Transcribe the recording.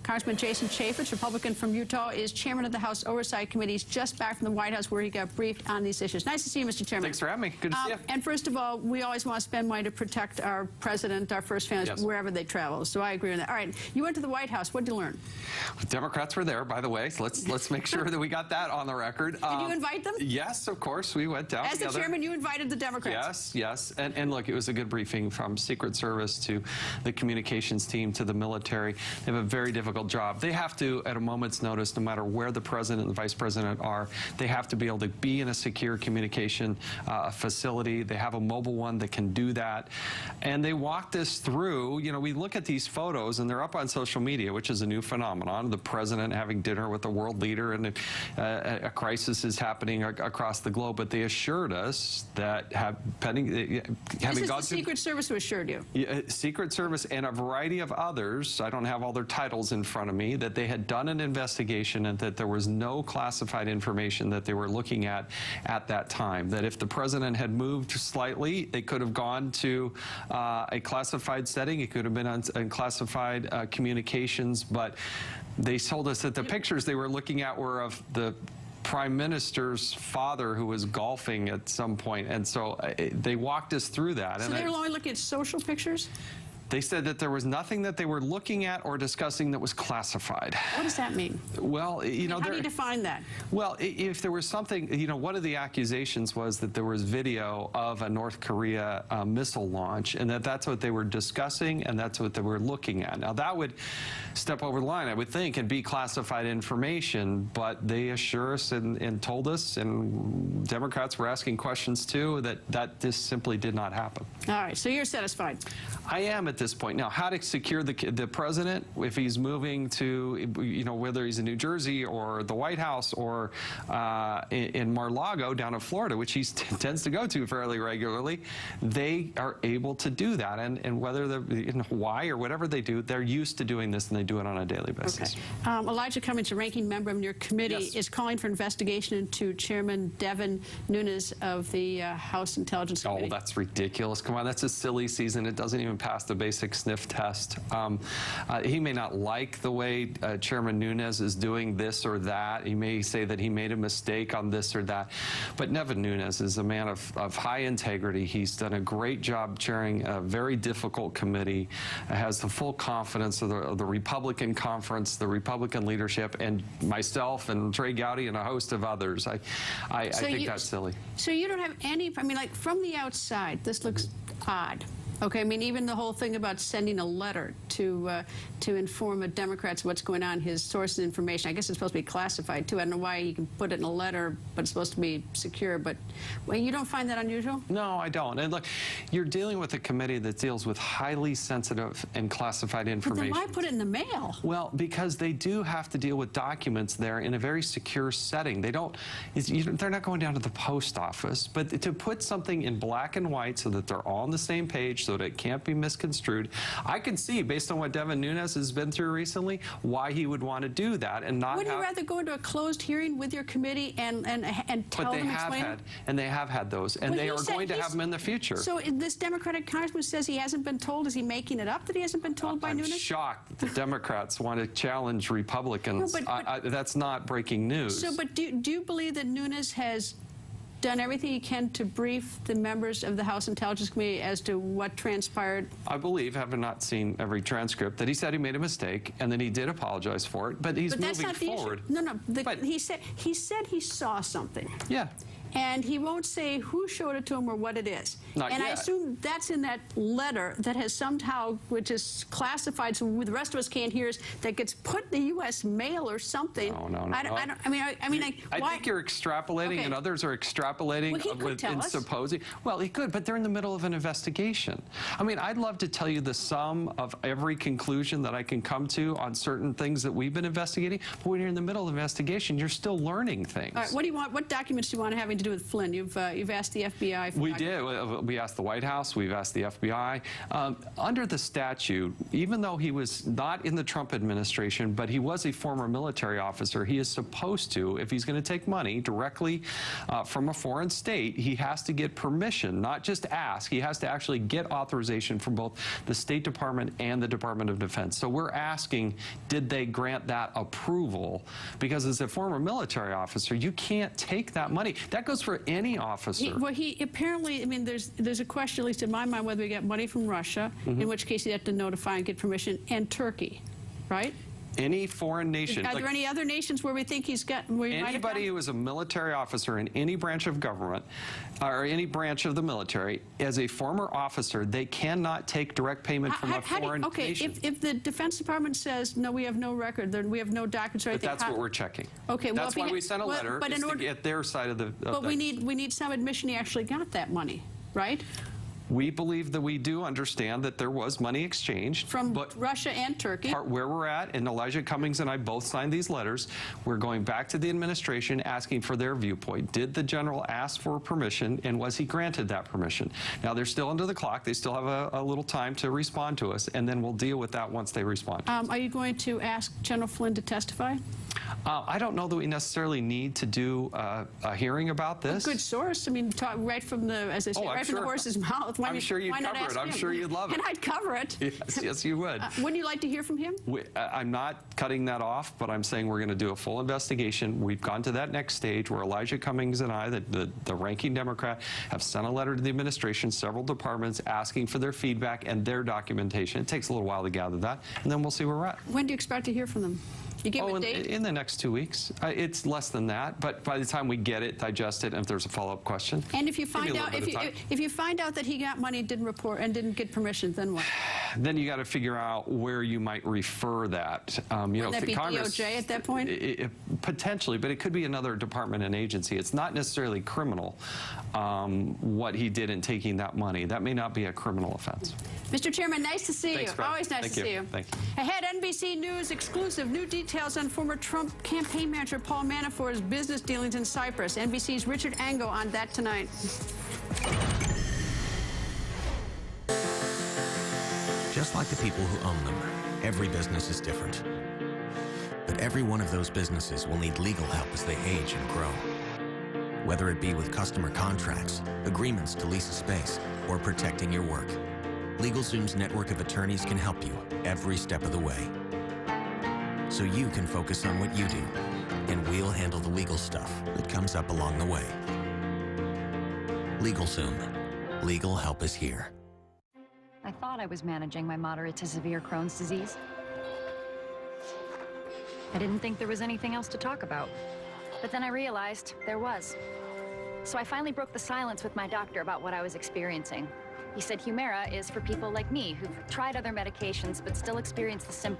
Congressman Jason Chaffetz, Republican from Utah, is chairman of the House Oversight Committee. He's just back from the White House where he got briefed on these issues. Nice to see you, Mr. Chairman. Thanks for having me. Good to see you. And first of all, we always want to spend money to protect our president, our first families, wherever they travel. So I agree on that. All right, you went to the White House. What did you learn? Democrats were there, by the way. So let's make sure that we got that on the record. Did you invite them? Yes, of course. We went down together. As the chairman, you invited the Democrats. Yes. And look, it was a good briefing from Secret Service to the communications team to the military. They have a very difficult job. They have to, at a moment's notice, no matter where the president and the vice president are, they have to be able to be in a secure communication facility. They have a mobile one that can do that. And they walked us through, you know, we look at these photos and they're up on social media, which is a new phenomenon. The president having dinner with a world leader, and a crisis is happening across the globe. But they assured us that having gone the Secret Service who assured you? Secret Service and a variety of others, I don't have all their titles in front of me, that they had done an investigation and that there was no classified information that they were looking at that time. That if the president had moved slightly, it could have gone to a classified setting. It could have been on classified communications. But they told us that the pictures they were looking at were of the Prime Minister's father who was golfing at some point. And so they walked us through that. So they were only looking at social pictures? They said that there was nothing that they were looking at or discussing that was classified. What does that mean? Well, you know, how do you define that? Well, if there was something, you know, one of the accusations was that there was video of a North Korea missile launch, and that's what they were discussing, and that's what they were looking at. Now, that would step over the line, I would think, and be classified information, but they assure us and told us, and Democrats were asking questions too, that this simply did not happen. All right, so you're satisfied? I am at this point. Now, how to secure the president if he's moving to, you know, whether he's in New Jersey or the White House or in Mar-a-Lago down in Florida, which he tends to go to fairly regularly, they are able to do that. And whether they're in Hawaii or whatever they do, they're used to doing this, and they do it on a daily basis. Okay. Elijah Cummings, a ranking member of your committee, is calling for investigation into Chairman Devin Nunes of the House Intelligence Committee. Oh, that's ridiculous. Come on, that's a silly season. It doesn't even pass the basic sniff test. He may not like the way Chairman Nunes is doing this or that. He may say that he made a mistake on this or that. But Devin Nunes is a man of high integrity. He's done a great job chairing a very difficult committee, has the full confidence of the Republican conference, the Republican leadership, and myself and Trey Gowdy and a host of others. I think that's silly. So you don't have any, I mean, like from the outside, this looks odd. Okay, I mean, even the whole thing about sending a letter to inform the Democrats what's going on, his sources of information. I guess it's supposed to be classified, too. I don't know why you can put it in a letter, but it's supposed to be secure. But well, you don't find that unusual? No, I don't. And look, you're dealing with a committee that deals with highly sensitive and classified information. But then why put it in the mail? Well, because they do have to deal with documents there in a very secure setting. They don't, they're not going down to the post office, but to put something in black and white so that they're all on the same page, so that it can't be misconstrued. I can see, based on what Devin Nunes has been through recently, why he would want to do that and not. Wouldn't you rather go into a closed hearing with your committee and tell them, explain? And they have had those, and they are going to have them in the future. So this Democratic congressman says he hasn't been told. Is he making it up that he hasn't been told by Nunes? I'm shocked that the Democrats want to challenge Republicans. No, that's not breaking news. So, but do you believe that Nunes has done everything he can to brief the members of the House Intelligence Committee as to what transpired? I believe, having not seen every transcript, that he said he made a mistake and then he did apologize for it, but he's moving forward. No, he said he saw something. Yeah. And he won't say who showed it to him or what it is. Not and yet. I assume that's in that letter that has somehow, which is classified, so the rest of us can't hear, that gets put in the U.S. mail or something. No. I think you're extrapolating, and others are extrapolating. Well, he could tell us. Supposing. Well, he could, but they're in the middle of an investigation. I mean, I'd love to tell you the sum of every conclusion that I can come to on certain things that we've been investigating, but when you're in the middle of an investigation, you're still learning things. All right, what do you want? What documents do you want to have to do with Flynn? You've asked the FBI. We did. We asked the White House. We've asked the FBI. Under the statute, even though he was not in the Trump administration, but he was a former military officer, he is supposed to, if he's going to take money directly from a foreign state, he has to get permission, not just ask. He has to actually get authorization from both the State Department and the Department of Defense. So we're asking, did they grant that approval? Because as a former military officer, you can't take that money. That goes for any officer. Well, he apparently, I mean, there's a question, at least in my mind, whether we get money from Russia, in which case he'd have to notify and get permission, and Turkey, right? Any foreign nation. Are there any other nations where we think he's got? Anybody who is a military officer in any branch of government or any branch of the military, as a former officer, they cannot take direct payment from a foreign nation. If the Defense Department says, no, we have no record, then we have no documents or anything. But that's what we're checking. Okay, well, that's why we sent a letter, is to get their side of the... But we need some admission he actually got that money, right? We believe that we do understand that there was money exchanged. From Russia and Turkey. Where we're at, and Elijah Cummings and I both signed these letters, we're going back to the administration asking for their viewpoint. Did the general ask for permission, and was he granted that permission? Now, they're still under the clock. They still have a little time to respond to us, and then we'll deal with that once they respond. Are you going to ask General Flynn to testify? I don't know that we necessarily need to do a hearing about this. A good source. I mean, talk right from the, as I say, right from the horse's mouth. I'm sure you'd cover it. I'm sure you'd love it. And I'd cover it. Yes, you would. Wouldn't you like to hear from him? I'm not cutting that off, but I'm saying we're going to do a full investigation. We've gone to that next stage where Elijah Cummings and I, the ranking Democrat, have sent a letter to the administration, several departments, asking for their feedback and their documentation. It takes a little while to gather that, and then we'll see where we're at. When do you expect to hear from them? You give a date? In the next 2 weeks. It's less than that, but by the time we get it, digest it, and if there's a follow-up question. And if you find out if you find out that he got money, didn't report, and didn't get permission, then what? Then you got to figure out where you might refer that. Would that be Congress, DOJ at that point? Potentially, but it could be another department and agency. It's not necessarily criminal, what he did in taking that money. That may not be a criminal offense. Mr. Chairman, nice to see Thanks, you. Brad. Always nice to see you. Thank you. Ahead, NBC News exclusive. New details on former Trump campaign manager Paul Manafort's business dealings in Cyprus. NBC's Richard Ango on that tonight. Just like the people who own them, every business is different. But every one of those businesses will need legal help as they age and grow. Whether it be with customer contracts, agreements to lease a space, or protecting your work, LegalZoom's network of attorneys can help you every step of the way. So you can focus on what you do, and we'll handle the legal stuff that comes up along the way. LegalZoom. Legal help is here. I thought I was managing my moderate to severe Crohn's disease. I didn't think there was anything else to talk about. But then I realized there was. So I finally broke the silence with my doctor about what I was experiencing. He said Humira is for people like me who've tried other medications but still experience the symptoms